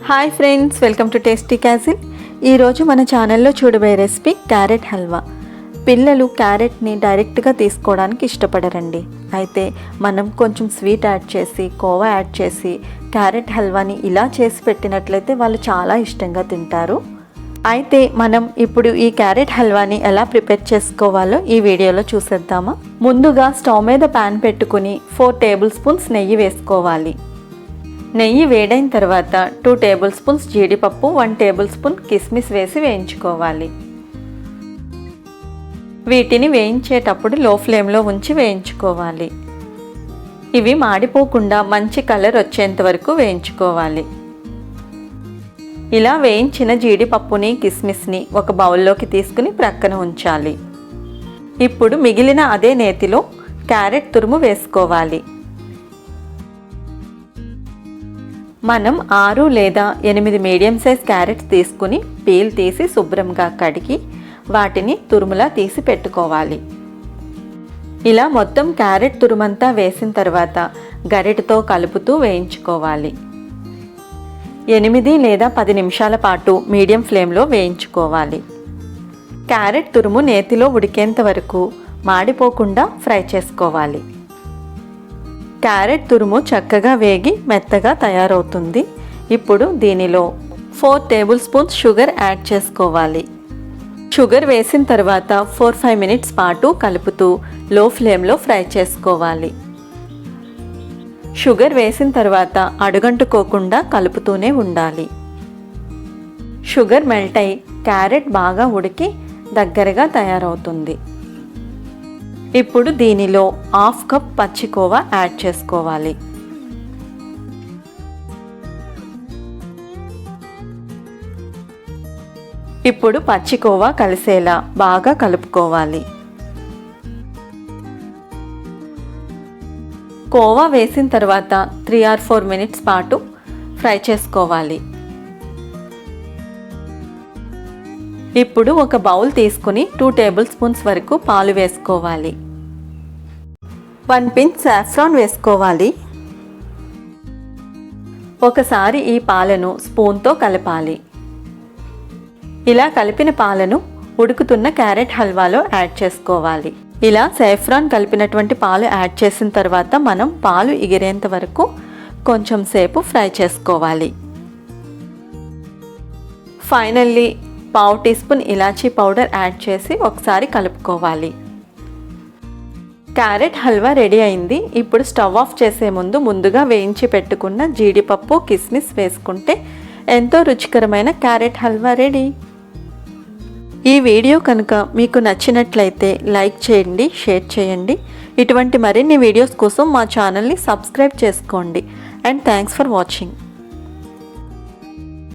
Hi friends, welcome to tasty castle. ఈరోజు మన ఛానల్లో చూడబోయే రెసిపీ క్యారెట్ హల్వా. పిల్లలు క్యారెట్ని డైరెక్ట్గా తీసుకోవడానికి ఇష్టపడరండి. అయితే మనం కొంచెం స్వీట్ యాడ్ చేసి, కోవా యాడ్ చేసి క్యారెట్ హల్వాని ఇలా చేసి పెట్టినట్లయితే వాళ్ళు చాలా ఇష్టంగా తింటారు. అయితే మనం ఇప్పుడు ఈ క్యారెట్ హల్వాని ఎలా ప్రిపేర్ చేసుకోవాలో ఈ వీడియోలో చూసేద్దామా. ముందుగా స్టవ్ మీద ప్యాన్ పెట్టుకుని 4 టేబుల్ స్పూన్స్ నెయ్యి వేసుకోవాలి. నెయ్యి వేడైన తర్వాత 2 టేబుల్ స్పూన్స్ జీడిపప్పు, 1 టేబుల్ స్పూన్ కిస్మిస్ వేసి వేయించుకోవాలి. వీటిని వేయించేటప్పుడు లో ఫ్లేమ్లో ఉంచి వేయించుకోవాలి. ఇవి మాడిపోకుండా మంచి కలర్ వచ్చేంత వరకు వేయించుకోవాలి. ఇలా వేయించిన జీడిపప్పుని, కిస్మిస్ని ఒక బౌల్లోకి తీసుకుని ప్రక్కన ఉంచాలి. ఇప్పుడు మిగిలిన అదే నేతిలో క్యారెట్ తురుము వేసుకోవాలి. మనం 6 లేదా 8 మీడియం సైజ్ క్యారెట్స్ తీసుకుని పీల్ తీసి శుభ్రంగా కడిగి వాటిని తురుములా తీసి పెట్టుకోవాలి. ఇలా మొత్తం క్యారెట్ తురుమంతా వేసిన తర్వాత గరిటెతో కలుపుతూ వేయించుకోవాలి. 8 లేదా 10 నిమిషాల పాటు మీడియం ఫ్లేమ్లో వేయించుకోవాలి. క్యారెట్ తురుము నేతిలో ఉడికేంత వరకు మాడిపోకుండా ఫ్రై చేసుకోవాలి. క్యారెట్ తురుము చక్కగా వేగి మెత్తగా తయారవుతుంది. ఇప్పుడు దీనిలో 4 టేబుల్ స్పూన్స్ షుగర్ యాడ్ చేసుకోవాలి. షుగర్ వేసిన తర్వాత 4-5 మినిట్స్ పాటు కలుపుతూ లో ఫ్లేమ్లో ఫ్రై చేసుకోవాలి. షుగర్ వేసిన తర్వాత అడుగంటుకోకుండా కలుపుతూనే ఉండాలి. షుగర్ మెల్ట్ అయి క్యారెట్ బాగా ఉడికి దగ్గరగా తయారవుతుంది. ఇప్పుడు దీనిలో 1/2 కప్ పచ్చికోవా యాడ్ చేసుకోవాలి. ఇప్పుడు పచ్చికోవా కలిసేలా బాగా కలుపుకోవాలి. కోవా వేసిన తర్వాత 3 or 4 మినిట్స్ పాటు ఫ్రై చేసుకోవాలి. ఇప్పుడు ఒక బౌల్ తీసుకుని 2 టేబుల్ స్పూన్స్ వరకు పాలు వేసుకోవాలి. 1 పించ్ సాఫ్రాన్ వేసుకోవాలి. ఒకసారి ఈ పాలను స్పూన్తో కలపాలి. ఇలా కలిపిన పాలను ఉడుకుతున్న క్యారెట్ హల్వాలో యాడ్ చేసుకోవాలి. ఇలా సాఫ్రాన్ కలిపినటువంటి పాలు యాడ్ చేసిన తర్వాత మనం పాలు ఎగిరేంత వరకు కొంచెం సేపు ఫ్రై చేసుకోవాలి. ఫైనల్లీ 1/2 టీ స్పూన్ ఇలాచీ పౌడర్ యాడ్ చేసి ఒకసారి కలుపుకోవాలి. క్యారెట్ హల్వా రెడీ అయింది. ఇప్పుడు స్టవ్ ఆఫ్ చేసే ముందుగా వేయించి పెట్టుకున్న జీడిపప్పు, కిస్మిస్ వేసుకుంటే ఎంతో రుచికరమైన క్యారెట్ హల్వా రెడీ. ఈ వీడియో కనుక మీకు నచ్చినట్లయితే లైక్ చేయండి, షేర్ చేయండి. ఇటువంటి మరిన్ని వీడియోస్ కోసం మా ఛానల్ని సబ్స్క్రైబ్ చేసుకోండి. And thanks for watching.